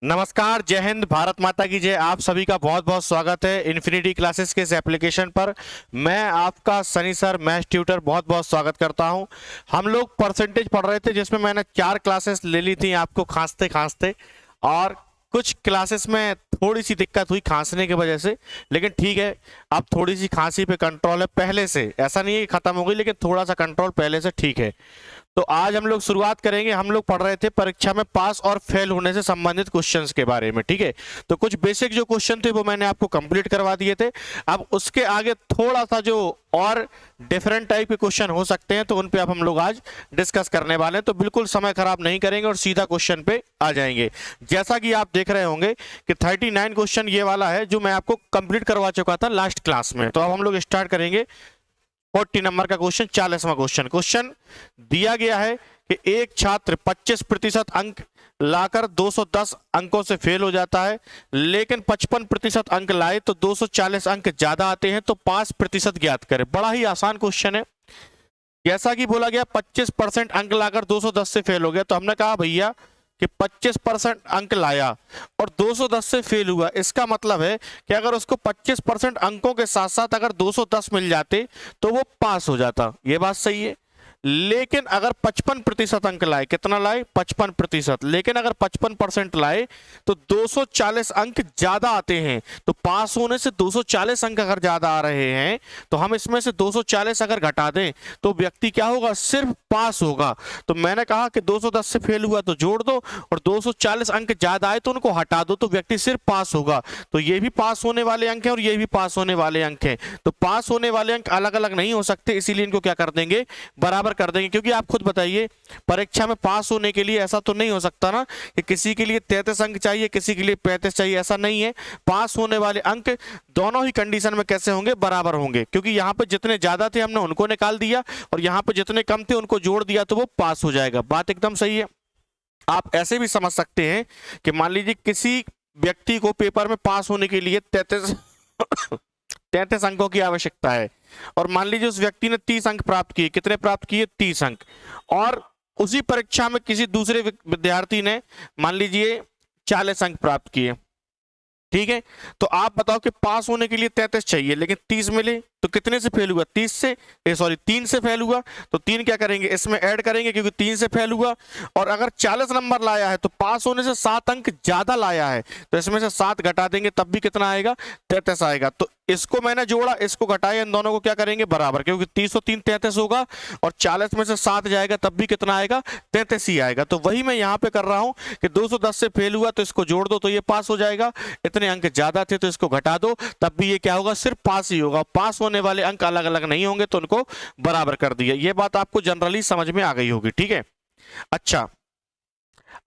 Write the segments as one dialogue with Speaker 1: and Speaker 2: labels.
Speaker 1: नमस्कार, जय हिंद, भारत माता की जय। आप सभी का बहुत बहुत स्वागत है इन्फिनिटी क्लासेस के इस एप्लीकेशन पर। मैं आपका सनी सर मैथ्स ट्यूटर बहुत बहुत स्वागत करता हूं। हम लोग परसेंटेज पढ़ रहे थे जिसमें मैंने 4 क्लासेस ले ली थी आपको खांसते खांसते, और कुछ क्लासेस में थोड़ी सी दिक्कत हुई खांसने की वजह से, लेकिन ठीक है, अब थोड़ी सी खांसी पे कंट्रोल है पहले से। ऐसा नहीं है कि खत्म हो गई, लेकिन थोड़ा सा कंट्रोल पहले से ठीक है। तो आज हम लोग शुरुआत करेंगे। हम लोग पढ़ रहे थे परीक्षा में पास और फेल होने से संबंधित क्वेश्चंस के बारे में, ठीक है। तो कुछ बेसिक जो क्वेश्चन थे वो मैंने आपको कंप्लीट करवा दिए थे। अब उसके आगे थोड़ा सा जो और डिफरेंट टाइप के क्वेश्चन हो सकते हैं तो उन पे अब हम लोग आज डिस्कस करने वाले हैं। तो बिल्कुल समय खराब नहीं करेंगे और सीधा क्वेश्चन पे आ जाएंगे। जैसा कि आप देख रहे होंगे कि 39 क्वेश्चन ये वाला है जो मैं आपको कंप्लीट करवा चुका था लास्ट क्लास में। तो अब हम लोग स्टार्ट करेंगे 40 नंबर का क्वेश्चन, 40वां क्वेश्चन। क्वेश्चन दिया गया है कि एक छात्र 25% अंक लाकर 210 अंकों से फेल हो जाता है, लेकिन 55% अंक लाए तो 240 अंक ज्यादा आते हैं, तो 5% ज्ञात करें। बड़ा ही आसान क्वेश्चन है। जैसा कि बोला गया 25% अंक लाकर 210 से फेल हो गया, तो हमने कहा भैया कि 25% अंक लाया और 210 से फेल हुआ। इसका मतलब है कि अगर उसको 25% अंकों के साथ साथ अगर 210 मिल जाते तो वो पास हो जाता। ये बात सही है। लेकिन अगर 55% अंक लाए, कितना लाए? 55%। लेकिन अगर 55% लाए तो 240 अंक ज्यादा आते हैं। तो पास होने से 240 अंक अगर ज्यादा आ रहे हैं तो हम इसमें से 240 अगर घटा दें तो व्यक्ति क्या होगा? सिर्फ पास होगा। तो मैंने कहा कि 210 से फेल हुआ तो जोड़ दो और 240 अंक ज्यादा आए तो उनको हटा दो, तो व्यक्ति सिर्फ पास होगा। तो ये भी पास होने वाले अंक हैं और ये भी पास होने वाले अंक हैं। तो पास होने वाले अंक अलग अलग नहीं हो सकते, इसीलिए इनको क्या कर देंगे? बराबर कर देंगे। क्योंकि आप खुद बताइए, परीक्षा में पास होने के लिए ऐसा तो नहीं हो सकता ना कि किसी के लिए 33 अंक चाहिए, किसी के लिए 35 चाहिए, ऐसा नहीं है। पास होने वाले अंक दोनों ही कंडीशन में कैसे होंगे? बराबर होंगे। क्योंकि यहां पे जितने ज्यादा थे हमने उनको निकाल दिया और यहां पे जितने कम थे उनको जोड़ दिया, तो वो पास हो जाएगा। बात एकदम सही है। आप ऐसे भी समझ सकते हैं कि मान लीजिए किसी व्यक्ति को पेपर में पास होने के लिए 33 अंकों की आवश्यकता है, और मान लीजिए उस व्यक्ति ने 30 अंक प्राप्त किए। कितने प्राप्त किए? 30 अंक। और उसी परीक्षा में किसी दूसरे विद्यार्थी ने मान लीजिए 40 अंक प्राप्त किए, ठीक है। तो आप बताओ कि पास होने के लिए 33 चाहिए लेकिन 30 मिले, तो कितने से फेल हुआ? 30 से, 3 से फेल हुआ। तो 3 क्या करेंगे? इसमें ऐड करेंगे क्योंकि 3 से फेल हुआ। और अगर 40 नंबर लाया है तो पास होने से 7 अंक ज्यादा लाया है, तो इसमें से 7 घटा देंगे तब भी कितना आएगा? 33 आएगा। तो इसको मैंने जोड़ा, इसको घटाया, इन दोनों को क्या करेंगे? बराबर। क्योंकि 30 और 3 33 होगा और 40 में से 7 जाएगा तब भी कितना आएगा? 33 ही आएगा। तो वही मैं यहाँ पे कर रहा हूं कि 210 से फेल हुआ तो इसको जोड़ दो तो ये पास हो जाएगा, इतने अंक ज्यादा थे तो इसको घटा दो तब भी ये क्या होगा? सिर्फ पास ही होगा। पास होने वाले अंक अलग अलग नहीं होंगे तो उनको बराबर कर दिया। ये बात आपको जनरली समझ में आ गई होगी, ठीक है। अच्छा,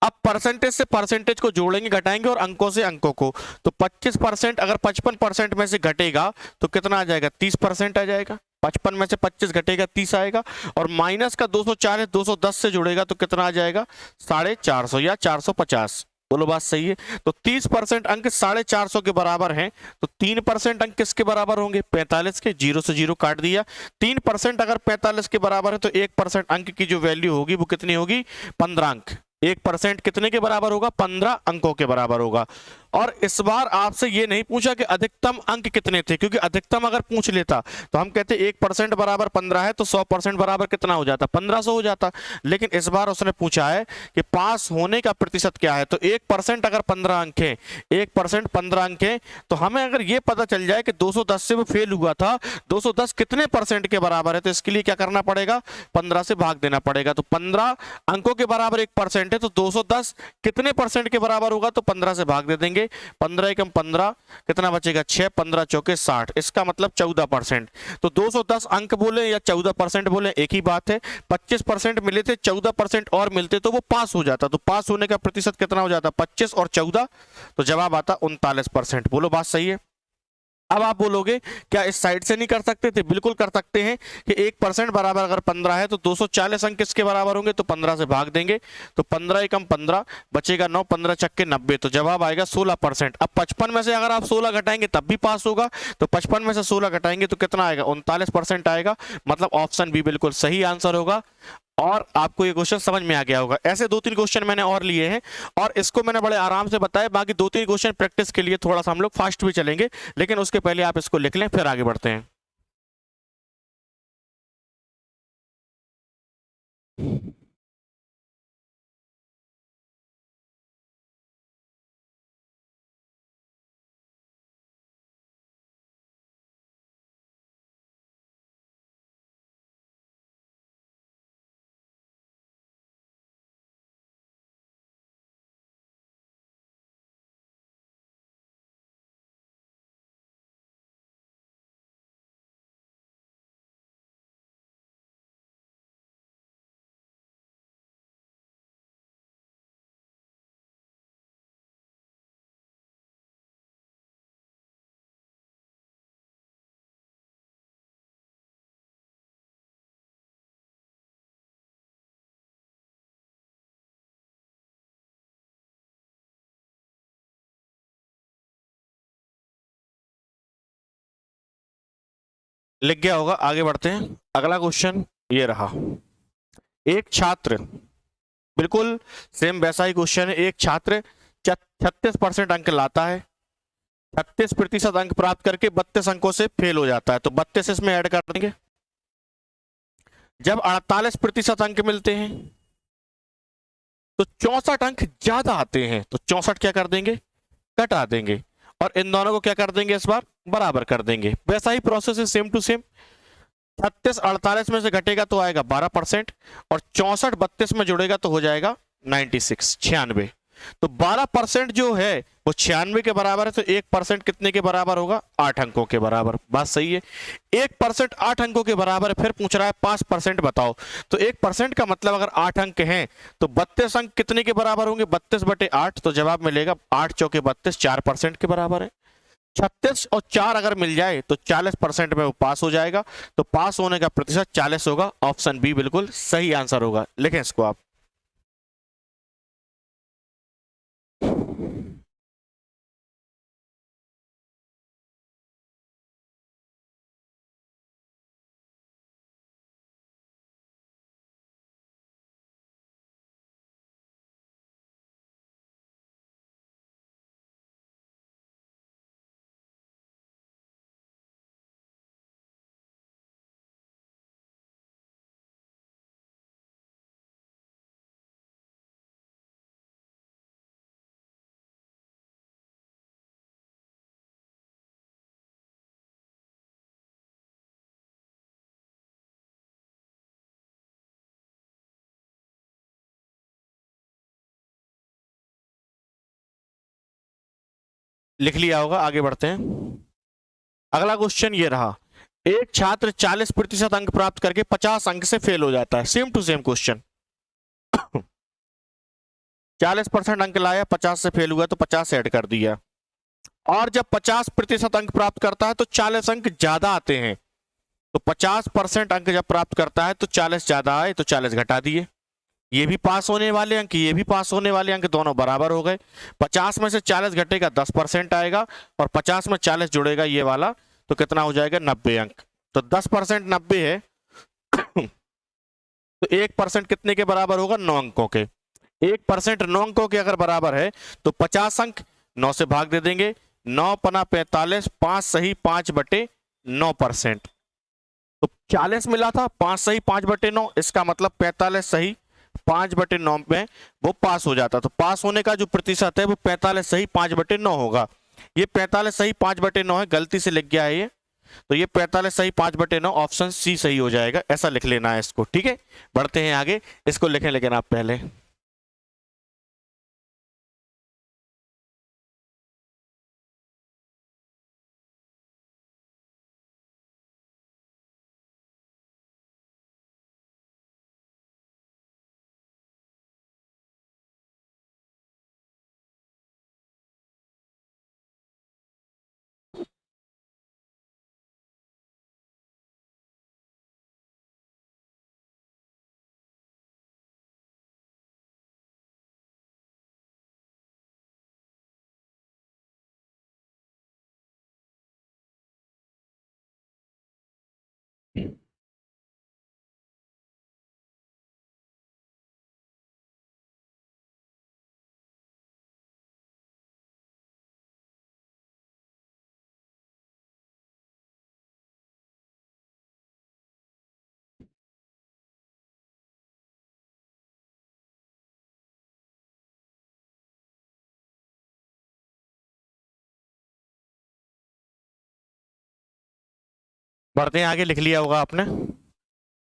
Speaker 1: अब परसेंटेज से परसेंटेज को जोड़ेंगे, घटाएंगे, और अंकों से अंकों को। तो 25% अगर 55% में से घटेगा तो कितना आ जाएगा? 30% आ जाएगा। 55 में से 25 घटेगा, 30 आएगा। और माइनस का 240 210 से जुड़ेगा तो कितना आ जाएगा? 450 या 450। बोलो बात सही है। तो 30% अंक 450 के बराबर हैं, तो 3% अंक किसके बराबर होंगे? 45 के। 0 से 0 काट दिया। 3% अगर 45 के बराबर है तो 1% अंक की जो वैल्यू होगी वो कितनी होगी? 15 अंक। 1% कितने के बराबर होगा? 15 अंकों के बराबर होगा। और इस बार आपसे ये नहीं पूछा कि अधिकतम अंक कितने थे, क्योंकि अधिकतम अगर पूछ लेता तो हम कहते 1% बराबर 15 है तो 100% बराबर कितना हो जाता? 1500 हो जाता। लेकिन इस बार उसने पूछा है कि पास होने का प्रतिशत क्या है। तो 1% अगर 15 अंक है, 1% 15 अंक है, तो हमें अगर ये पता चल जाए कि 210 से वो फेल हुआ था, 210 कितने परसेंट के बराबर है, तो इसके लिए क्या करना पड़ेगा? 15 से भाग देना पड़ेगा। तो 15 अंकों के बराबर 1% है, तो 210 कितने परसेंट के बराबर होगा? तो 15 से भाग दे देंगे। 15 एकम 15, कितना बचेगा? 6, 15 चौके 60। इसका मतलब 14%। तो 210 अंक बोले या 14% बोले एक ही बात है। 25% मिले थे, 14% और मिलते तो वो पास हो जाता। तो पास होने का प्रतिशत कितना हो जाता? 25 और 14, तो जवाब आता 39%। बोलो बात सही है। अब आप बोलोगे क्या इस साइड से नहीं कर सकते थे? बिल्कुल कर सकते हैं कि 1% बराबर अगर 15 है तो 240 अंक किसके बराबर होंगे? तो 15 से भाग देंगे। तो 15 एकम 15 बचेगा 9, 15 चक्के 90, तो जवाब आएगा 16%। अब 55 में से अगर आप 16 घटाएंगे तब भी पास होगा। तो 55 में से 16 घटाएंगे तो कितना आएगा? 39% आएगा। मतलब ऑप्शन बी बिल्कुल सही आंसर होगा। और आपको ये क्वेश्चन समझ में आ गया होगा। ऐसे 2-3 क्वेश्चन मैंने और लिए हैं और इसको मैंने बड़े आराम से बताया। बाकी 2-3 क्वेश्चन प्रैक्टिस के लिए थोड़ा सा हम लोग फास्ट भी चलेंगे, लेकिन उसके पहले आप इसको लिख लें, फिर आगे बढ़ते हैं। लिख गया होगा, आगे बढ़ते हैं। अगला क्वेश्चन ये रहा। एक छात्र, बिल्कुल सेम वैसा ही क्वेश्चन है। एक छात्र 36% अंक लाता है, 36% अंक प्राप्त करके 32 अंकों से फेल हो जाता है, तो 32 इसमें ऐड कर देंगे। जब 48% अंक मिलते हैं तो 64 अंक ज्यादा आते हैं, तो 64 क्या कर देंगे, घटा देंगे, और इन दोनों को क्या कर देंगे, इस बार बराबर कर देंगे। वैसा ही प्रोसेस है, सेम टू सेम। 36 48 में से घटेगा तो आएगा 12%, और 64 32 में जुड़ेगा तो हो जाएगा 96 96। तो 12% जो है वो 96 के बराबर है, तो 1% कितने के बराबर होगा, 8 अंकों के बराबर। बात सही है। 1% 8 अंकों के बराबर है, फिर पूछ रहा है 5% बताओ। तो 1% का मतलब अगर 8 अंक हैं तो 32 अंक कितने के बराबर होंगे, 32/8। तो जवाब मिलेगा 8 चौके 32, 4% के बराबर है। 36 और 4 अगर मिल जाए तो 40% में वो पास हो जाएगा। तो पास होने का प्रतिशत 40 होगा। ऑप्शन बी बिल्कुल सही आंसर होगा। लिखें इसको आप। लिख लिया होगा, आगे बढ़ते हैं। अगला क्वेश्चन ये रहा। एक छात्र 40% अंक प्राप्त करके 50 अंक से फेल हो जाता है। Same to same question. 40% अंक लाया, 50 से फेल हुआ, तो 50 ऐड कर दिया। और जब 50% अंक प्राप्त करता है तो 40 अंक ज्यादा आते हैं। तो 50% अंक जब प्राप्त करता है तो 40 ज्यादा आए तो 40 घटा दिए। ये भी पास होने वाले अंक, ये भी पास होने वाले अंक, दोनों बराबर हो गए। 50 में से 40 घटेगा, 10% आएगा, और 50 में 40 जुड़ेगा ये वाला, तो कितना हो जाएगा, 90 अंक। तो 10% 90 है। तो 1% कितने के बराबर होगा, 9 अंकों के। 1% 9 अंकों के अगर बराबर है तो 50 अंक 9 से भाग दे देंगे। 9 पना 45, 5 सही 5/9%। तो 40 मिला था, 5 सही 5/9, इसका मतलब 45 सही 5/9 में वो पास हो जाता। तो पास होने का जो प्रतिशत है वो 45 सही 5/9 होगा। ये 45 सही 5/9 है, गलती से लिख गया है ये। तो ये 45 सही 5/9, ऑप्शन सी सही हो जाएगा। ऐसा लिख लेना है इसको, ठीक है। बढ़ते हैं आगे, इसको लिखें लेकिन आप पहले। बढ़ते हैं आगे, लिख लिया होगा आपने।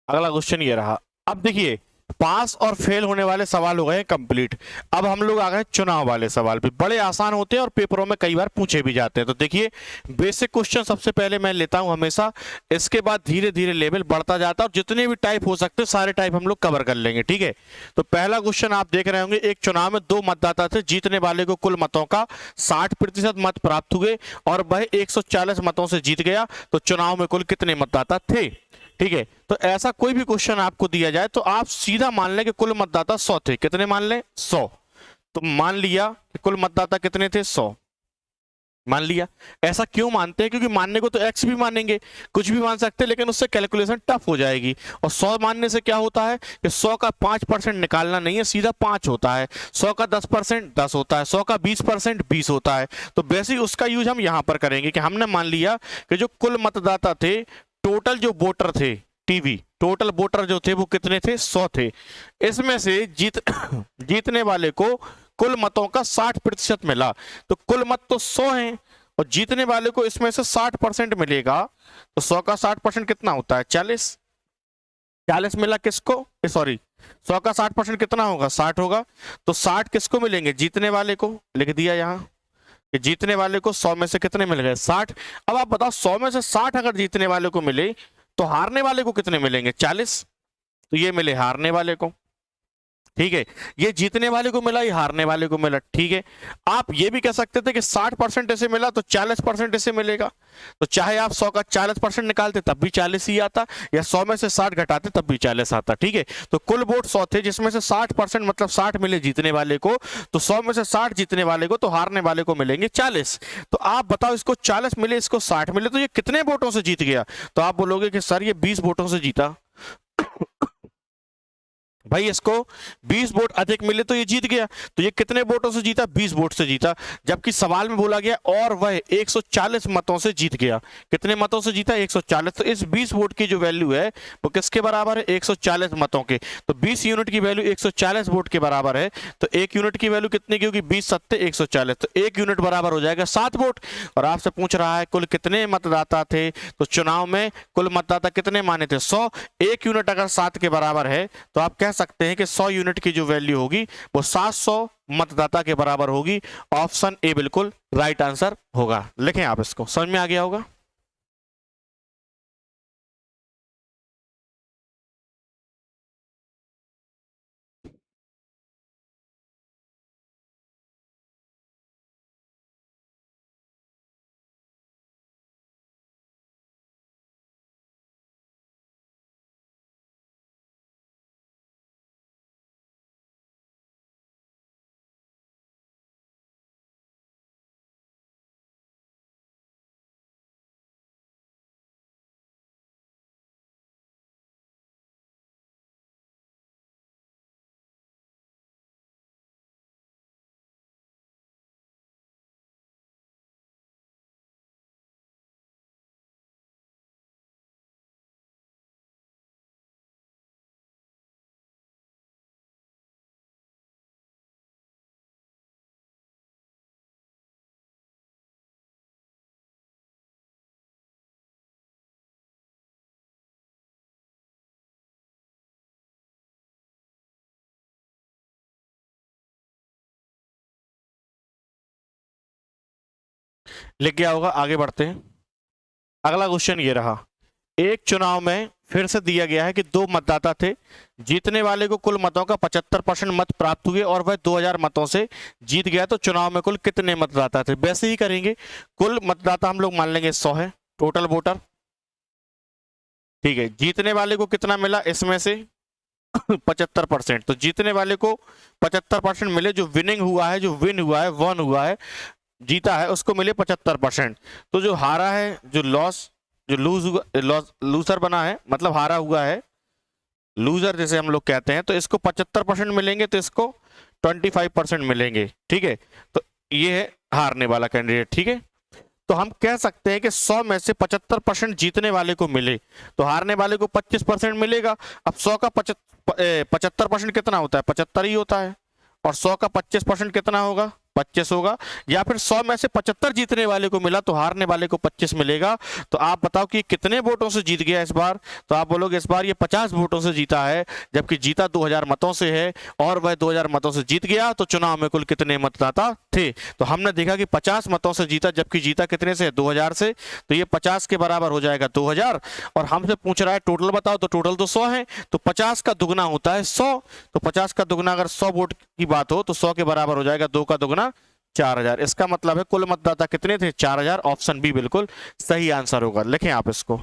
Speaker 1: अगला क्वेश्चन ये रहा। अब देखिए, पास और फेल होने वाले सवाल हो गए कंप्लीट। अब हम लोग आ गए चुनाव वाले सवाल पे। बड़े आसान होते हैं और पेपरों में कई बार पूछे भी जाते हैं। तो देखिए, बेसिक क्वेश्चन सबसे पहले मैं लेता हूं हमेशा, इसके बाद धीरे धीरे लेवल बढ़ता जाता है और जितने भी टाइप हो सकते हैं सारे टाइप हम लोग कवर कर लेंगे, ठीक है। तो पहला क्वेश्चन आप देख रहे होंगे, एक चुनाव में 2 मतदाता थे, जीतने वाले को कुल मतों का 60% मत प्राप्त हुए और वह 140 मतों से जीत गया। तो चुनाव में कुल कितने मतदाता थे, ठीक है। तो ऐसा कोई भी क्वेश्चन आपको दिया जाए तो आप सीधा मान लें कि कुल मतदाता 100 थे। कितने मान लें? 100। तो मान लिया कि कुल मतदाता कितने थे? 100 मान लिया। ऐसा क्यों मानते हैं? क्योंकि मानने को तो एक्स भी मानेंगे, कुछ भी मान सकते हैं, लेकिन उससे कैलकुलेशन टफ हो जाएगी। और 100 मानने से क्या होता है कि 100 का 5% निकालना नहीं है, सीधा 5 होता है। 100 का 10% 10 होता है। 100 का 20% 20 होता है। तो वैसे ही उसका यूज हम यहां पर करेंगे कि हमने मान लिया कि जो कुल मतदाता थे, टोटल जो वोटर थे, टीवी टोटल वोटर जो थे वो कितने थे? 100 थे। इसमें से जीतने वाले को कुल मतों का 60% मिला। तो कुल मत तो 100 हैं और जीतने वाले को इसमें से 60% मिलेगा। तो 100 का 60% कितना होता है? 40। 40 मिला किसको? सॉरी, 100 का 60% कितना होगा? 60 होगा। तो 60 किसको मिलेंगे? जीतने वाले को। लिख दिया यहां कि जीतने वाले को 100 में से कितने मिल गए? 60। अब आप बताओ, 100 में से 60 अगर जीतने वाले को मिले तो हारने वाले को कितने मिलेंगे? 40। तो ये मिले हारने वाले को, ठीक है। ये जीतने वाले को मिला, ये हारने वाले को मिला, ठीक है। आप ये भी कह सकते थे कि 60% ऐसे मिला तो 40% ऐसे मिलेगा। तो चाहे आप 100 का 40% निकालते तब भी 40 ही आता, या 100 में से 60 घटाते तब भी 40 आता, ठीक है। तो कुल वोट 100 थे, जिसमें से 60% मतलब 60 मिले जीतने वाले को। तो 100 में से 60 जीतने वाले को, तो हारने वाले को मिलेंगे 40। तो आप बताओ, इसको 40 मिले, इसको 60 मिले, तो ये कितने वोटों से जीत गया? तो आप बोलोगे कि सर ये 20 वोटों से जीता। भाई इसको 20 वोट अधिक मिले तो ये जीत गया। तो ये कितने वोटों से जीता? 20 वोट से जीता। जबकि सवाल में बोला गया और वह 140 मतों से जीत गया। कितने मतों से जीता? 140। तो इस 20 वोट की जो वैल्यू है वो किसके बराबर है? 140 मतों के। तो 20 यूनिट की वैल्यू 140 वोट के बराबर है। तो 1 यूनिट की वैल्यू कितनी की होगी? 20 सत्ते 140। तो 1 यूनिट बराबर हो जाएगा 7 वोट। और आपसे पूछ रहा है कुल कितने मतदाता थे। तो चुनाव में कुल मतदाता कितने माने थे? 100। 1 यूनिट अगर 7 के बराबर है तो आप कह सकते हैं कि 100 यूनिट की जो वैल्यू होगी वो 700 मतदाता के बराबर होगी। ऑप्शन ए बिल्कुल राइट आंसर होगा। लिखें आप इसको, समझ में आ गया होगा। लिख गया होगा, आगे बढ़ते हैं। अगला क्वेश्चन ये रहा। एक चुनाव में फिर से दिया गया है कि 2 मतदाता थे, जीतने वाले को कुल मतों का 75% मत प्राप्त हुए और वह 2000 मतों से जीत गया। तो चुनाव में कुल कितने मतदाता थे? वैसे ही करेंगे। कुल मतदाता हम लोग मान लेंगे 100 है टोटल वोटर, ठीक है। जीतने वाले को कितना मिला इसमें से? 75%। तो जीतने वाले को 75% मिले, जो विनिंग हुआ है, जो विन हुआ है, वन हुआ है, जीता है, उसको मिले 75%। तो जो हारा है, जो लॉस, जो लूज हुआ, लूजर बना है, मतलब हारा हुआ है, लूजर जैसे हम लोग कहते हैं, तो इसको 75% मिलेंगे, तो इसको 25% मिलेंगे, ठीक है। तो ये है हारने वाला कैंडिडेट, ठीक है। तो हम कह सकते हैं कि 100 में से 75% जीतने वाले को मिले तो हारने वाले को 25% मिलेगा। अब 100 का 75% कितना होता है? 75 ही होता है। और 100 का 25% कितना होगा? 25 होगा, या फिर 100 में से 75 जीतने वाले को मिला तो हारने वाले को 25 मिलेगा। तो आप बताओ कि कितने वोटों से जीत गया इस बार। तो आप बोलोगे इस बार ये 50 वोटों से जीता है, जबकि जीता 2000 मतों से है, और वह 2000 मतों से जीत गया। तो चुनाव में कुल कितने मतदाता थे? तो हमने देखा कि 50 मतों से जीता, जबकि जीता कितने से? 2000 से। तो ये 50 के बराबर हो जाएगा 2000, और हमसे पूछ रहा है टोटल बताओ, तो टोटल तो 100 है, तो 50 का दुगना होता है 100। तो 50 का दुगना अगर 100 वोट की बात हो तो 100 के बराबर हो जाएगा 2 का दुगना 4000। इसका मतलब है कुल मतदाता कितने थे? 4000। ऑप्शन बी बिल्कुल सही आंसर होगा। लिखें आप इसको।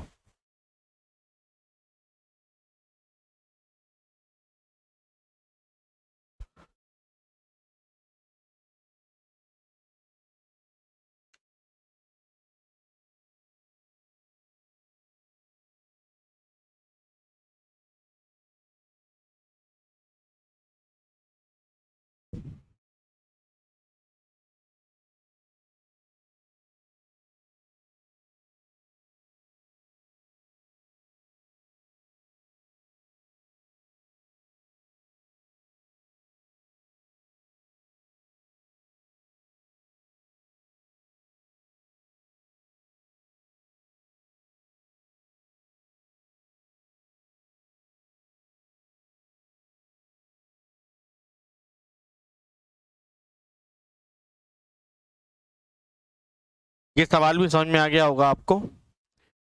Speaker 1: ये सवाल भी समझ में आ गया होगा आपको।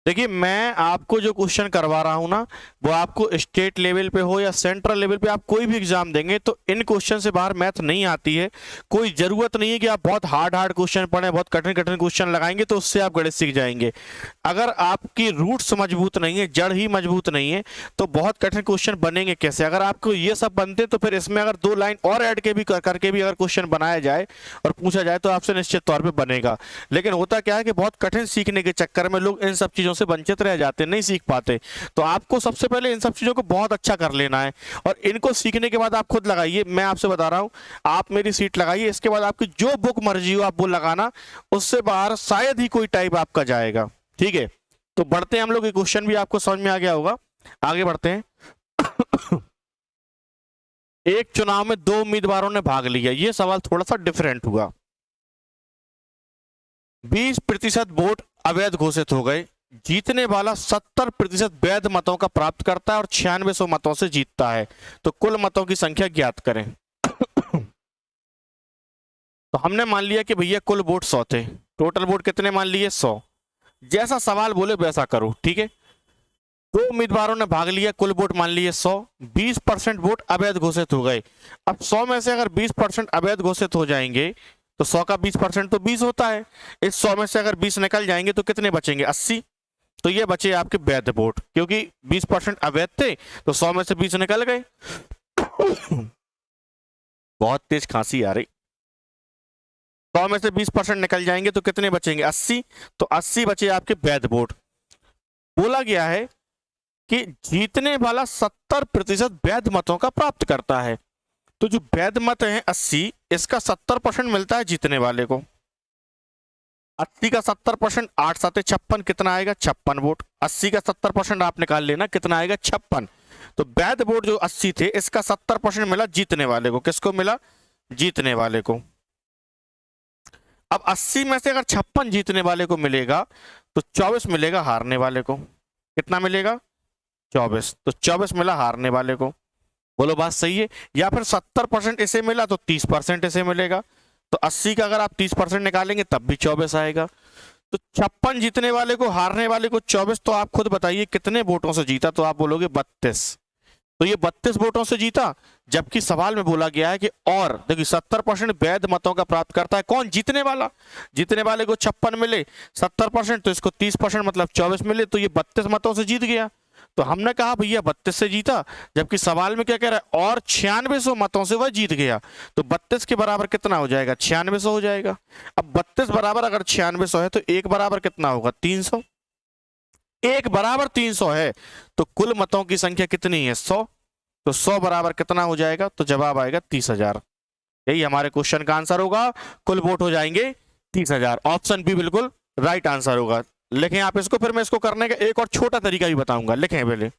Speaker 1: देखिए, मैं आपको जो क्वेश्चन करवा रहा हूं ना, वो आपको स्टेट लेवल पे हो या सेंट्रल लेवल पे आप कोई भी एग्जाम देंगे तो इन क्वेश्चन से बाहर मैथ नहीं आती है। कोई जरूरत नहीं है कि आप बहुत हार्ड हार्ड क्वेश्चन पढ़ें, बहुत कठिन कठिन क्वेश्चन लगाएंगे तो उससे आप गणित सीख जाएंगे। अगर आपकी रूट्स मजबूत नहीं है, जड़ ही मजबूत नहीं है, तो बहुत कठिन क्वेश्चन बनेंगे कैसे? अगर आपको ये सब बनते तो फिर इसमें अगर 2 लाइन और ऐड के भी करके भी अगर क्वेश्चन बनाया जाए और पूछा जाए तो आपसे निश्चित तौर पर बनेगा। लेकिन होता क्या है कि बहुत कठिन सीखने के चक्कर में लोग इन सब चीजों से वंचित रह जाते, नहीं सीख पाते। तो आपको सबसे पहले इन सब चीजों को बहुत अच्छा कर लेना है, और इनको सीखने के बाद आप खुद लगाइए। मैं आपसे बता रहा हूं, आप मेरी सीट लगाइए, इसके बाद आपकी जो बुक मर्जी हो आप वो लगाना, उससे बाहर शायद ही कोई टाइप आपका जाएगा। ठीक है, तो बढ़ते हैं हम लोग। ये क्वेश्चन भी आपको समझ में आ गया होगा, आगे बढ़ते हैं। एक चुनाव में 2 उम्मीदवारों ने भाग लिया। ये सवाल थोड़ा सा डिफरेंट हुआ। 20% वोट अवैध घोषित हो गए। जीतने वाला 70% वैध मतों का प्राप्त करता है और 9600 मतों से जीतता है। तो कुल मतों की संख्या ज्ञात करें। तो हमने मान लिया कि भैया कुल वोट 100 थे, टोटल वोट कितने मान लिए? 100। जैसा सवाल बोले वैसा करो, ठीक है। 2 उम्मीदवारों ने भाग लिया, कुल वोट मान लिए 100, 20% वोट अवैध घोषित हो गए। अब 100 में से अगर 20% अवैध घोषित हो जाएंगे तो 100 का 20% तो 20 होता है। इस 100 में से अगर 20 निकल जाएंगे तो कितने बचेंगे? 80। तो ये बचे आपके वैध वोट, क्योंकि 20% अवैध थे तो 100 में से 20 निकल गए। बहुत तेज खांसी आ रही। 100 में से 20% निकल जाएंगे तो कितने बचेंगे? 80। तो 80 बचे आपके वैध वोट। बोला गया है कि जीतने वाला 70% वैध मतों का प्राप्त करता है। तो जो वैध मत है 80, इसका 70% मिलता है जीतने वाले को। 80 का 70%, 8 7 56, कितना आएगा? 56 वोट। 80 का 70% आप निकाल लेना, कितना आएगा? 56। तो वैध वोट जो 80 थे, इसका 70% मिला जीतने वाले को। किसको मिला? जीतने वाले को। अब 80 में से अगर 56 जीतने वाले को मिलेगा तो 24 मिलेगा हारने वाले को। कितना मिलेगा? 24। तो 24 मिला हारने वाले को। बोलो बात सही है? या फिर 70% इसे मिला तो 30% इसे मिलेगा। तो 80 का अगर आप 30% निकालेंगे तब भी 24 आएगा। तो 56 जीतने वाले को, हारने वाले को 24। तो आप खुद बताइए कितने वोटों से जीता? तो आप बोलोगे 32। तो ये 32 वोटों से जीता, जबकि सवाल में बोला गया है कि और देखिए 70% वैध मतों का प्राप्त करता है कौन? जीतने वाला। जीतने वाले को 56 मिले, 70% तो इसको 30% मतलब 24 मिले, तो ये 32 मतों से जीत गया। तो हमने कहा भैया 32 से जीता, जबकि सवाल में क्या कह रहा है? और 9600 मतों से वह जीत गया। तो 32 के बराबर कितना हो जाएगा? 9600 हो जाएगा। अब 32 बराबर अगर 9600 है तो एक बराबर कितना होगा? 300। एक बराबर 300 है, तो कुल मतों की संख्या कितनी है? 100। तो 100 बराबर कितना हो जाएगा? तो जवाब आएगा 30,000। यही हमारे क्वेश्चन का आंसर होगा। कुल वोट हो जाएंगे 30,000। ऑप्शन बी बिल्कुल राइट आंसर होगा। लिखें आप इसको, फिर मैं इसको करने का एक और छोटा तरीका भी बताऊंगा। लिखें पहले।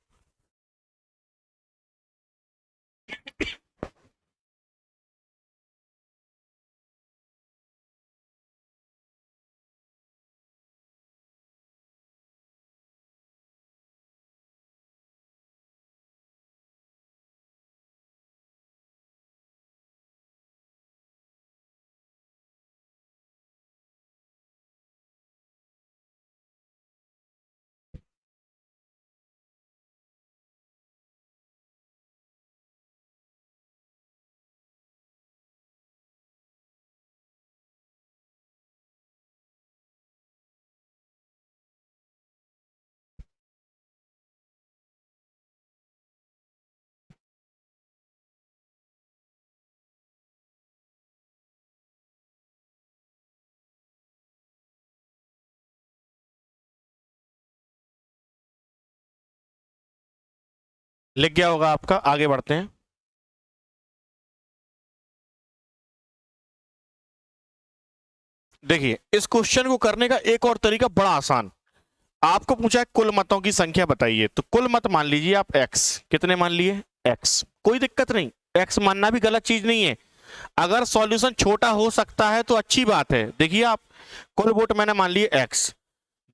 Speaker 1: लिख गया होगा आपका। आगे बढ़ते हैं। देखिए, इस क्वेश्चन को करने का एक और तरीका बड़ा आसान। आपको पूछा है कुल मतों की संख्या बताइए, तो कुल मत मान लीजिए आप x। कितने मान लिए? x। कोई दिक्कत नहीं, x मानना भी गलत चीज नहीं है। अगर सॉल्यूशन छोटा हो सकता है तो अच्छी बात है। देखिए आप, कुल वोट मैंने मान लिए x,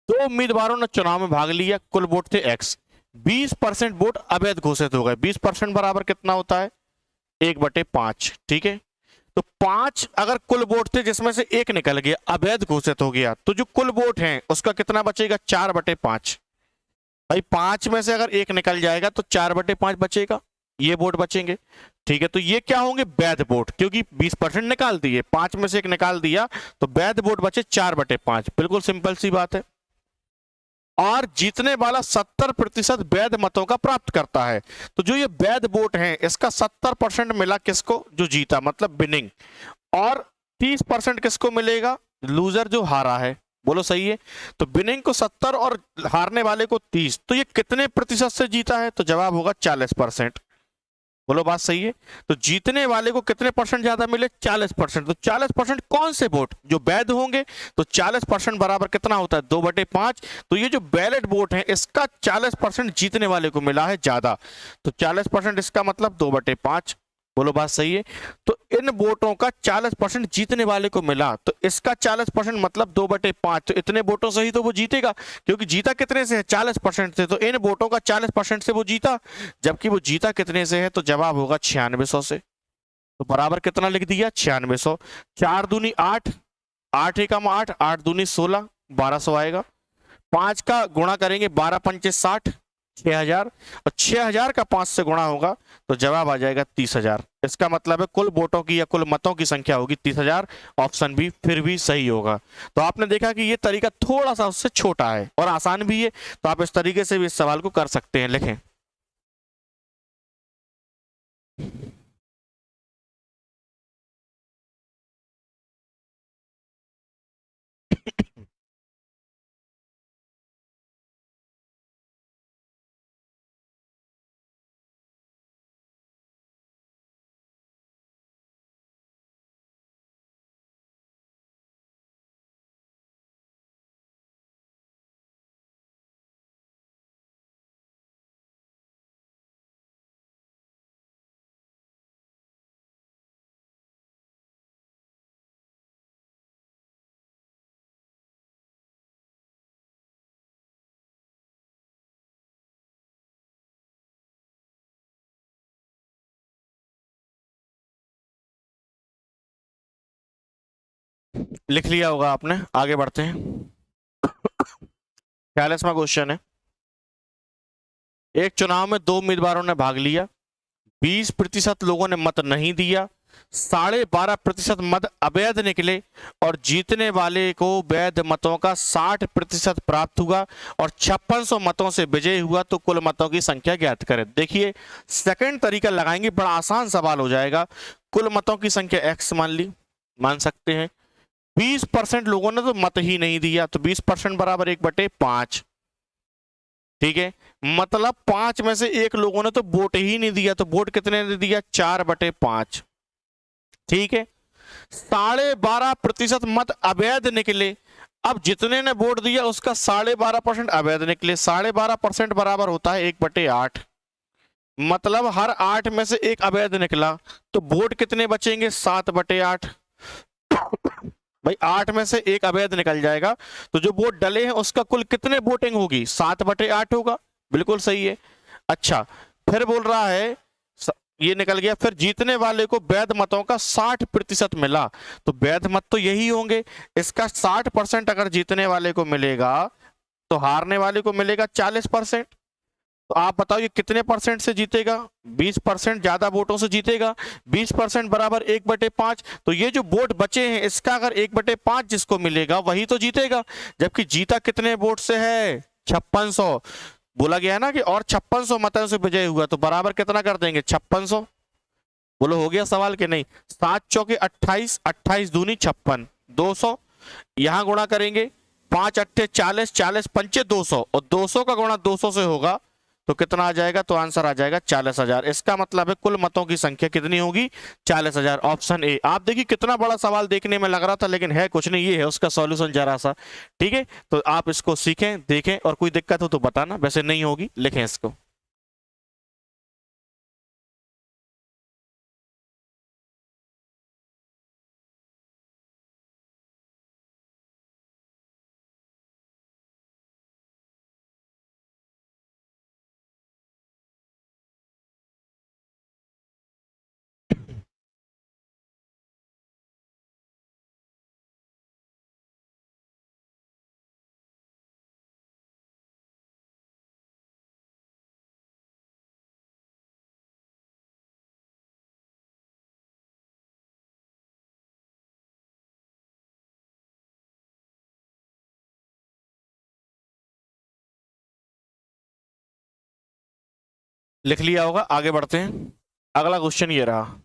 Speaker 1: दो उम्मीदवारों ने चुनाव में भाग लिया, कुल वोट थे x, 20% वोट अवैध घोषित हो गए। 20% बराबर कितना होता है? 1/5। ठीक है, तो 5 अगर कुल वोट थे जिसमें से एक निकल गया, अवैध घोषित हो गया, तो जो कुल वोट है उसका कितना बचेगा? 4/5। भाई 5 में से अगर एक निकल जाएगा तो 4/5 बचेगा, ये वोट बचेंगे। ठीक है, तो ये क्या होंगे? वैध वोट, क्योंकि 20% निकाल दिए, 5 में से एक निकाल दिया, तो वैध वोट बचे 4/5। बिल्कुल सिंपल सी बात है। और जीतने वाला 70% वैध मतों का प्राप्त करता है। तो जो ये वैध वोट है इसका 70% मिला किसको? जो जीता, मतलब विनिंग। और 30% किसको मिलेगा? लूजर, जो हारा है। बोलो सही है। तो विनिंग को 70 और हारने वाले को 30, तो ये कितने प्रतिशत से जीता है? तो जवाब होगा 40%। बोलो बात सही है। तो जीतने वाले को कितने परसेंट ज्यादा मिले? 40%। तो 40% कौन से वोट? जो वैध होंगे। तो 40% बराबर कितना होता है? 2/5। तो ये जो बैलेट वोट है इसका 40% जीतने वाले को मिला है ज्यादा, तो 40% इसका मतलब 2/5। बोलो बात सही है। तो इन वोटों का 40% जीतने वाले को मिला, तो इसका 40% मतलब 2/5। तो इतने वोटों से ही तो वो जीतेगा, क्योंकि जीता कितने से है? 40% से। तो इन वोटों का 40% से वो जीता, जबकि वो जीता कितने से है? तो जवाब होगा 9600 से। तो बराबर कितना लिख दिया? 9600। 4 दूनी 8, 8 एकम 8, 8 दूनी 16, 1200 आएगा। 5 का गुणा करेंगे, 12 पंचे 60, 6000, और 6000 का 5 से गुणा होगा तो जवाब आ जाएगा 30,000। इसका मतलब है कुल वोटों की या कुल मतों की संख्या होगी 30,000। ऑप्शन बी फिर भी सही होगा। तो आपने देखा कि ये तरीका थोड़ा सा उससे छोटा है और आसान भी है, तो आप इस तरीके से भी इस सवाल को कर सकते हैं। लिखें। लिख लिया होगा आपने। आगे बढ़ते हैं। 46वां क्वेश्चन है। एक चुनाव में दो उम्मीदवारों ने भाग लिया, 20% लोगों ने मत नहीं दिया, 12.5% मत अवैध निकले, और जीतने वाले को वैध मतों का 60% प्राप्त हुआ और 5600 मतों से विजयी हुआ। तो कुल मतों की संख्या ज्ञात करें। देखिए, सेकंड तरीका लगाएंगे, बड़ा आसान सवाल हो जाएगा। कुल मतों की संख्या x मान ली, मान सकते हैं। 20% लोगों ने तो मत ही नहीं दिया, तो 20% बराबर 1/5। ठीक है, मतलब 5 में से एक लोगों ने तो वोट ही नहीं दिया, तो वोट कितने ने दिया? 4/5। ठीक है, 12.5% मत अवैध निकले। अब जितने ने वोट दिया उसका 12.5% अवैध निकले। 12.5% बराबर होता है 1/8। मतलब हर 8 में से एक अवैध निकला, तो वोट कितने बचेंगे? 7/8। भाई 8 में से एक अवैध निकल जाएगा, तो जो वोट डले हैं उसका कुल कितने वोटिंग होगी? 7/8 होगा। बिल्कुल सही है। अच्छा, फिर बोल रहा है, ये निकल गया। फिर जीतने वाले को वैध मतों का 60% मिला, तो वैध मत तो यही होंगे। इसका 60% अगर जीतने वाले को मिलेगा तो हारने वाले को मिलेगा 40%। तो आप बताओ ये कितने परसेंट से जीतेगा? 20% ज्यादा वोटों से जीतेगा। 20% बराबर 1/5। तो ये जो वोट बचे हैं इसका अगर 1/5 जिसको मिलेगा वही तो जीतेगा, जबकि जीता कितने वोट से है? 5600। बोला गया है ना कि और 5600 मतों से विजय हुआ, तो बराबर कितना कर देंगे? 5600। बोलो हो गया सवाल के नहीं? 7 चौके 28, 28 दूनी 56, 200। यहां गुणा करेंगे, 5 अट्ठे 40, 40 पंचे 200, और 200 का गुणा 200 से होगा तो कितना आ जाएगा, तो आंसर आ जाएगा 40,000। इसका मतलब है कुल मतों की संख्या कितनी होगी, 40,000। Option A. आप देखिए कितना बड़ा सवाल देखने में लग रहा था, लेकिन है कुछ नहीं, ये है उसका सॉल्यूशन जरा सा। ठीक है, तो आप इसको सीखें, देखें, और कोई दिक्कत हो तो बताना, वैसे नहीं होगी, लिखें इसको। लिख लिया होगा, आगे बढ़ते हैं। अगला क्वेश्चन ये रहा,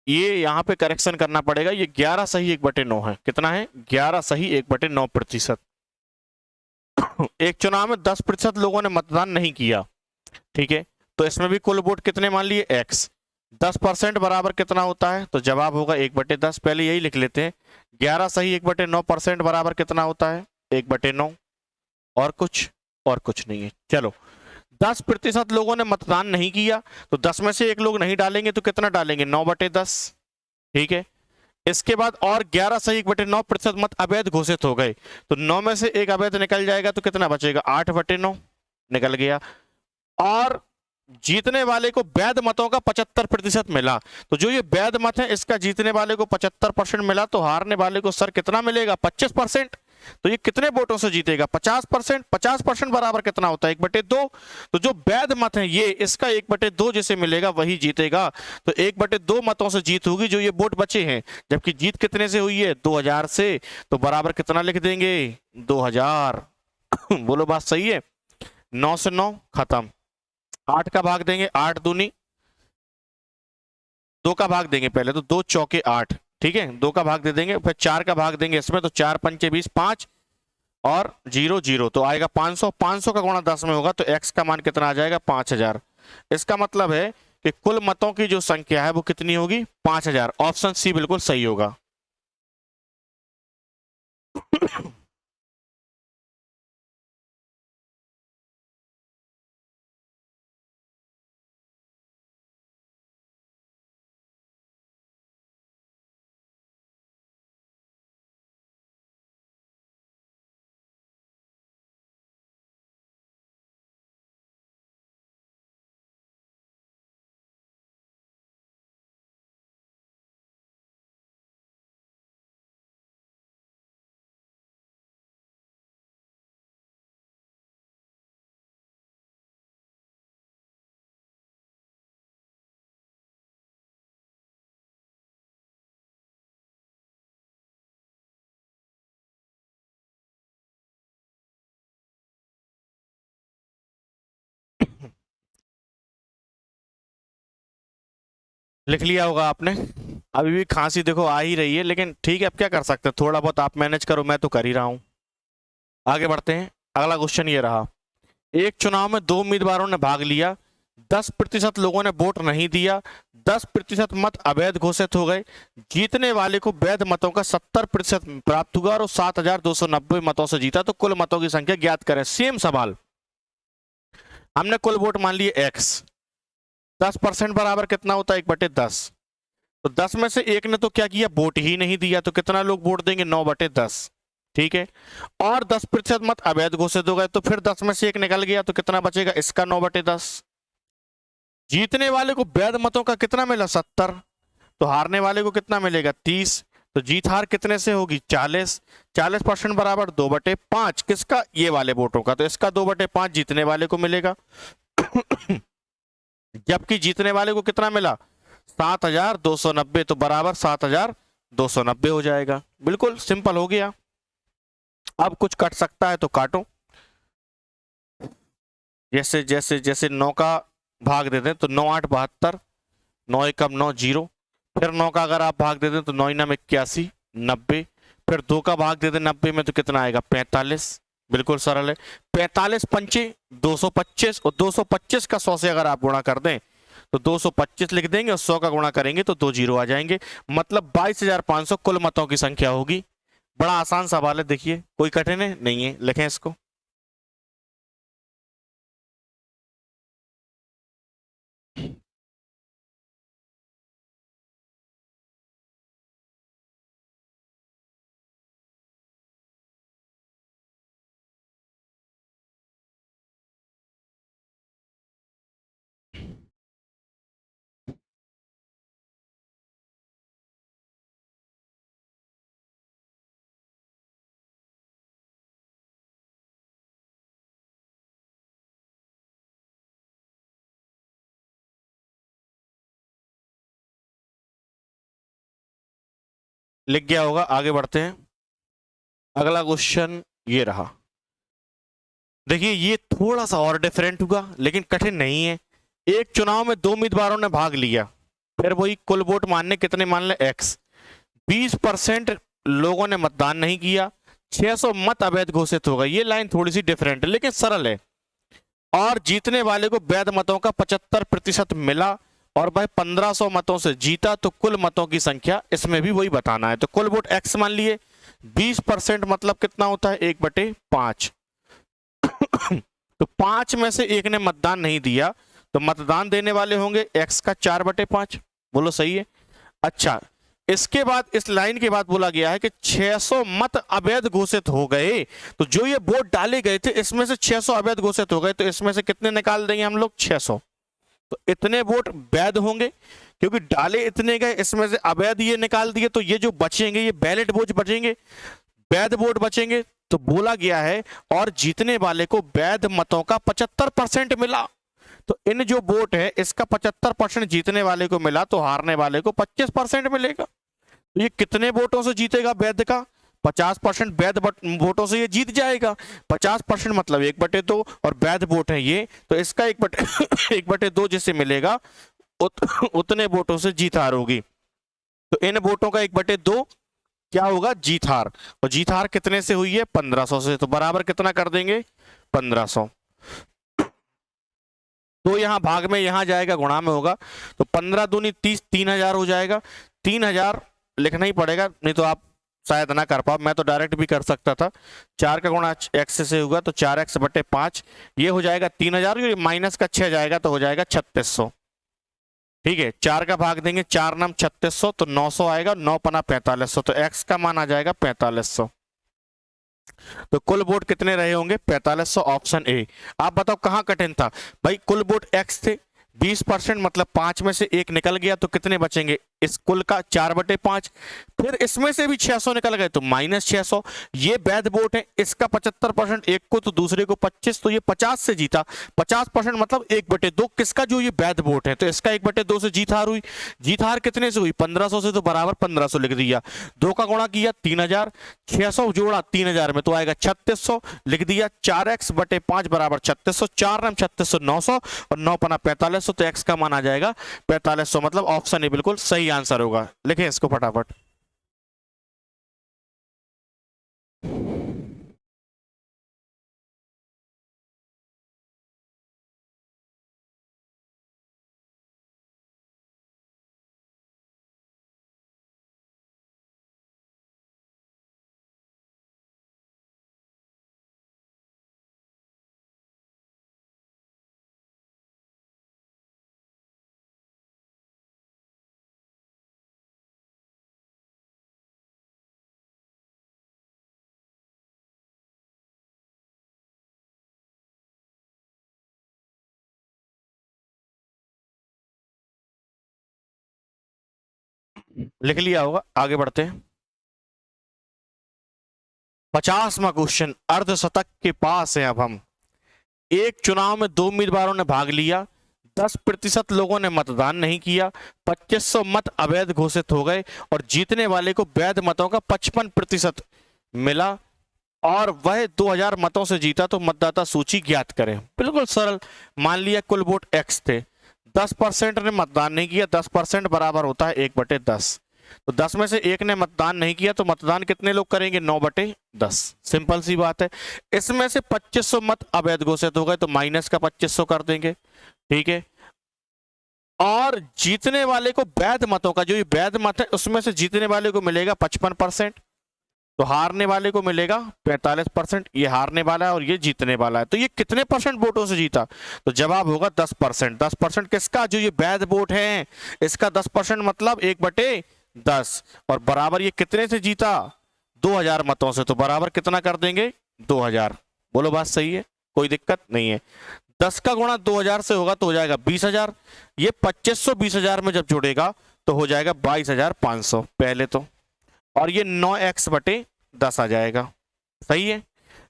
Speaker 1: ये यहाँ पे करेक्शन करना पड़ेगा। ये 11 सही 1/9 है। कितना है, 11 सही 1/9%। एक चुनाव में 10% लोगों ने मतदान नहीं किया, ठीक है, तो इसमें भी कुल वोट कितने मान लिए, x। 10% बराबर कितना होता है, तो जवाब होगा 1/10। पहले यही लिख लेते हैं, 11 सही 1/9% बराबर कितना होता है, 1/9। और कुछ नहीं है। चलो, 10% लोगों ने मतदान नहीं किया, तो 10 में से एक लोग नहीं डालेंगे तो कितना डालेंगे, 9/10। ठीक है, इसके बाद और 11 सही 1/9% मत अवैध घोषित हो गए, तो 9 में से एक अवैध निकल जाएगा, तो कितना बचेगा, 8/9 निकल गया। और जीतने वाले को वैध मतों का 75% मिला, तो जो ये वैध मत है इसका जीतने वाले को 75% मिला, तो हारने वाले को सर कितना मिलेगा, 25%। तो ये कितने वोटों से जीतेगा, 50%। 50% बराबर कितना होता है, 1/2। तो जो वैध मत है ये, इसका 1/2 जिसे मिलेगा वही जीतेगा। तो 1/2 मतों से जीत होगी जो ये वोट बचे हैं, जबकि जीत कितने से हुई है, 2000 से। तो बराबर कितना लिख देंगे, 2000। बोलो बात सही है। 9 से 9 खत्म। 8 का भाग देंगे, 8 दूनी, 2 का भाग देंगे पहले, तो 2 चौके 8। ठीक है, 2 का भाग दे देंगे, फिर 4 का भाग देंगे इसमें, तो 4 पंचे 20, 5 और 0 0, तो आएगा 500। 500 का गुणा 10 में होगा, तो x का मान कितना आ जाएगा, 5000। इसका मतलब है कि कुल मतों की जो संख्या है वो कितनी होगी, 5000। ऑप्शन सी बिल्कुल सही होगा। लिख लिया होगा आपने। अभी भी खांसी देखो आ ही रही है, लेकिन ठीक है, अब क्या कर सकते हैं, थोड़ा बहुत आप मैनेज करो, मैं तो कर ही रहा हूं। आगे बढ़ते हैं। अगला क्वेश्चन ये रहा, एक चुनाव में 2 उम्मीदवारों ने भाग लिया, 10% लोगों ने वोट नहीं दिया, 10% मत अवैध घोषित हो गए, जीतने वाले को वैध मतों का 70% प्राप्त हुआ और 7,290 मतों से जीता, तो कुल मतों की संख्या ज्ञात करें। सेम सवाल, हमने कुल वोट मान लिए x। 10% बराबर कितना होता है, 1/10। तो 10 में से एक ने तो क्या किया, वोट ही नहीं दिया, तो कितना लोग वोट देंगे, 9/10। ठीक है, और 10% मत अवैध घोषित हो गए, तो फिर 10 में से एक निकल गया, तो कितना बचेगा, इसका 9/10। जीतने वाले को वैध मतों का कितना मिला, 70, तो हारने वाले को कितना मिलेगा, 30। तो जीत हार कितने से होगी, 40। 40% बराबर 2/5 किसका, ये वाले वोटों का, तो इसका 2/5 जीतने वाले को मिलेगा। जबकि जीतने वाले को कितना मिला, 7,290, तो बराबर 7,290 हो जाएगा। बिल्कुल सिंपल हो गया। अब कुछ कट सकता है तो काटो, जैसे जैसे जैसे 9 का भाग देते हैं तो 9 8 72, 9 1 9 0, फिर 9 का अगर आप भाग देते हैं तो 9 9 81 90, फिर 2 का भाग देते 90 में तो कितना आएगा, 45, बिल्कुल सरल है। 45 पंचे 225 और 225 का 100 से अगर आप गुणा कर दें तो 225 लिख देंगे और 100 का गुणा करेंगे तो 2 जीरो आ जाएंगे, मतलब 22,500 कुल मतों की संख्या होगी। बड़ा आसान सवाल है, देखिए कोई कठिन है नहीं है, लिखें इसको। लिख गया होगा, आगे बढ़ते हैं। अगला क्वेश्चन ये रहा। देखिए ये थोड़ा सा और डिफरेंट होगा लेकिन कठिन नहीं है। एक चुनाव में 2 उम्मीदवारों ने भाग लिया, फिर वही कुल वोट मानने कितने मान ले एक्स। 20% लोगों ने मतदान नहीं किया, 600 मत अवैध घोषित हो गए। ये लाइन थोड़ी सी डिफरेंट है लेकिन सरल है। और जीतने वाले को वैध मतों का 75% मिला और वह 1500 मतों से जीता, तो कुल मतों की संख्या इसमें भी वही बताना है। तो कुल वोट एक्स मान लिए, 20% मतलब कितना होता है 1/5। तो 5 में से एक ने मतदान नहीं दिया तो मतदान देने वाले होंगे एक्स का 4/5। बोलो सही है। अच्छा, इसके बाद इस लाइन के बाद बोला गया है कि 600 मत अवैध घोषित हो गए। तो जो ये वोट डाले गए थे इसमें से 600 अवैध घोषित हो गए, तो इसमें से कितने निकाल देंगे हम लोग 600। तो इतने वोट वैध होंगे क्योंकि डाले इतने गए, इसमें से अवैध ये निकाल दिए, तो ये जो बचेंगे ये बैलेट वोट बचेंगे, वैध वोट बचेंगे। तो बोला गया है और जीतने वाले को वैध मतों का 75% मिला। तो इन जो वोट है इसका 75% जीतने वाले को मिला, तो हारने वाले को 25% मिलेगा। तो ये कितने वोटों से जीतेगा वैध का? 50% वैध वोटों से ये जीत जाएगा। 50% मतलब 1/2 और वैध वोट है ये, तो इसका 1/2 जिसे मिलेगा उतने वोटों से जीत हार होगी। तो इन वोटों का 1/2 क्या होगा? जीत हार। और जीत हार कितने से हुई है? 1500 से। तो बराबर कितना कर देंगे? 1500। तो यहां भाग में यहां जाएगा, गुणा में होगा, तो 15 दूनी 30, 3000 हो जाएगा। 3000 लिखना ही पड़ेगा, नहीं तो आप शायद ना कर पाओ। मैं तो डायरेक्ट भी कर सकता था। 4 का गुणा एक्स से होगा तो 4x/5 ये हो जाएगा 3000, माइनस का 6 जाएगा तो हो जाएगा 3600। ठीक है, 4 का भाग देंगे, 4 नाम 3600, तो 900 आएगा, 9 पना 4500, तो x का मान आ जाएगा 4500। तो कुल वोट कितने रहे होंगे? 4500, ऑप्शन ए। आप बताओ कहां कठिन था भाई? कुल वोट x थे, 20% मतलब 5 में से एक निकल गया, तो कितने बचेंगे इस कुल का? 4/5। फिर इसमें से भी 600 निकल गए तो -600। ये वैध वोट है, इसका 75%, एक को तो दूसरे को 25, तो ये 50 से जीता। 50% मतलब 1/2 किसका? जो ये वैध वोट है, तो इसका 1/2 से जीत हार हुई। जीत हार कितने से हुई? 1500 से, तो बराबर 1500 लिख दिया। 2 का गुणा किया 3000, 600 जोड़ा 3000 में तो आएगा 3600, लिख दिया। 4x/5 बराबर 3600, 4 नाम 3600, 900 और 9 पना 4500, तो x का मान आ जाएगा 4500, मतलब ऑप्शन ए बिल्कुल सही आंसर होगा। लिखें इसको फटाफट। लिख लिया होगा, आगे बढ़ते हैं। 50वां क्वेश्चन अर्धशतक के पास है। अब हम एक चुनाव में 2 उम्मीदवारों ने भाग लिया, 10% लोगों ने मतदान नहीं किया, 2500 मत अवैध घोषित हो गए और जीतने वाले को वैध मतों का 55% मिला और वह 2000 मतों से जीता, तो मतदाता सूची ज्ञात करें। बिल्कुल सरल। मान लिया कुल वोट x थे, 10% ने मतदान नहीं किया, 10% बराबर होता है 1/10। तो 10 में से एक ने मतदान नहीं किया तो मतदान कितने लोग करेंगे? 9/10। सिंपल सी बात है। इसमें से 2500 मत अवैध घोषित हो गए तो माइनस का 2500 कर देंगे, ठीक है। और जीतने वाले को वैध मतों का, जो ये वैध मत है उसमें से जीतने वाले को मिलेगा 55%, तो हारने वाले को मिलेगा 45%। ये हारने वाला है और ये जीतने वाला है। तो ये कितने परसेंट वोटों से जीता? तो जवाब होगा 10%। 10% किसका? जो ये वैध वोट है इसका 10% मतलब 1/10। और बराबर ये कितने से जीता? 2000 मतों से। तो बराबर कितना कर देंगे? 2000। बोलो बात सही है, कोई दिक्कत नहीं है। 10 का गुणा 2000 से होगा तो हो जाएगा 20,000। ये 2500 20,000 में जब जुड़ेगा तो हो जाएगा 22,500 पहले तो। और ये 9x/10 आ जाएगा, सही है।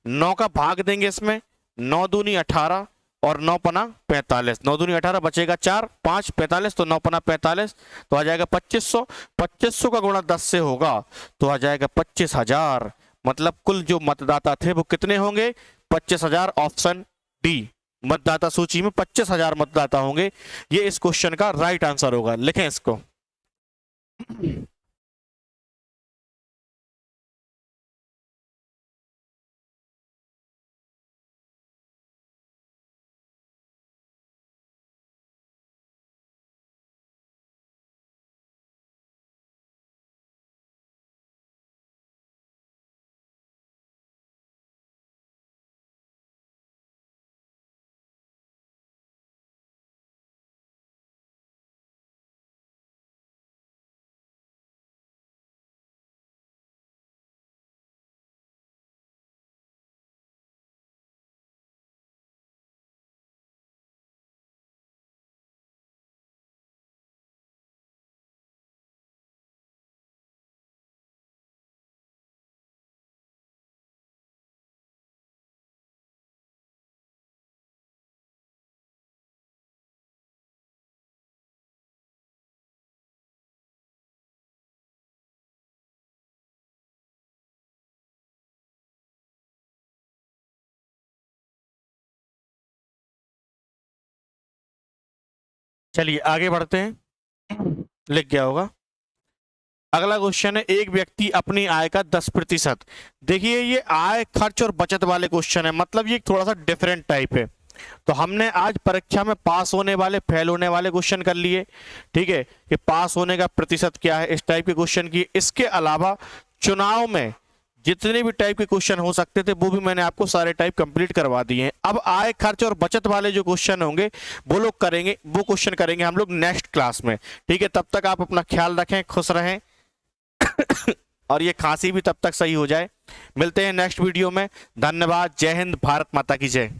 Speaker 1: 9 का भाग देंगे इसमें, 9 दूनी 18 और 9 पना 45। 9 दूनी 18 बचेगा 4, 5 45, तो 9 पना 45 तो आ जाएगा 2500। 2500 का गुणा 10 से होगा तो आ जाएगा 25,000। मतलब कुल जो मतदाता थे वो कितने होंगे? 25,000। ऑप्शन डी, मतदाता सूची में 25,000 मतदाता होंगे। ये इस क्वेश्चन का राइट आंसर होगा। लिखें इसको। चलिए आगे बढ़ते हैं। लिख गया होगा। अगला क्वेश्चन है, एक व्यक्ति अपनी आय का 10%। देखिए ये आय, खर्च और बचत वाले क्वेश्चन है, मतलब ये थोड़ा सा डिफरेंट टाइप है। तो हमने आज परीक्षा में पास होने वाले, फेल होने वाले क्वेश्चन कर लिए, ठीक है, कि पास होने का प्रतिशत क्या है, इस टाइप के क्वेश्चन की। इसके अलावा चुनाव में जितने भी टाइप के क्वेश्चन हो सकते थे वो भी मैंने आपको सारे टाइप कंप्लीट करवा दिए हैं। अब आय, खर्च और बचत वाले जो क्वेश्चन होंगे वो लोग करेंगे, वो क्वेश्चन करेंगे हम लोग नेक्स्ट क्लास में, ठीक है। तब तक आप अपना ख्याल रखें, खुश रहें और ये खांसी भी तब तक सही हो जाए। मिलते हैं नेक्स्ट वीडियो में। धन्यवाद। जय हिंद, भारत माता की जय।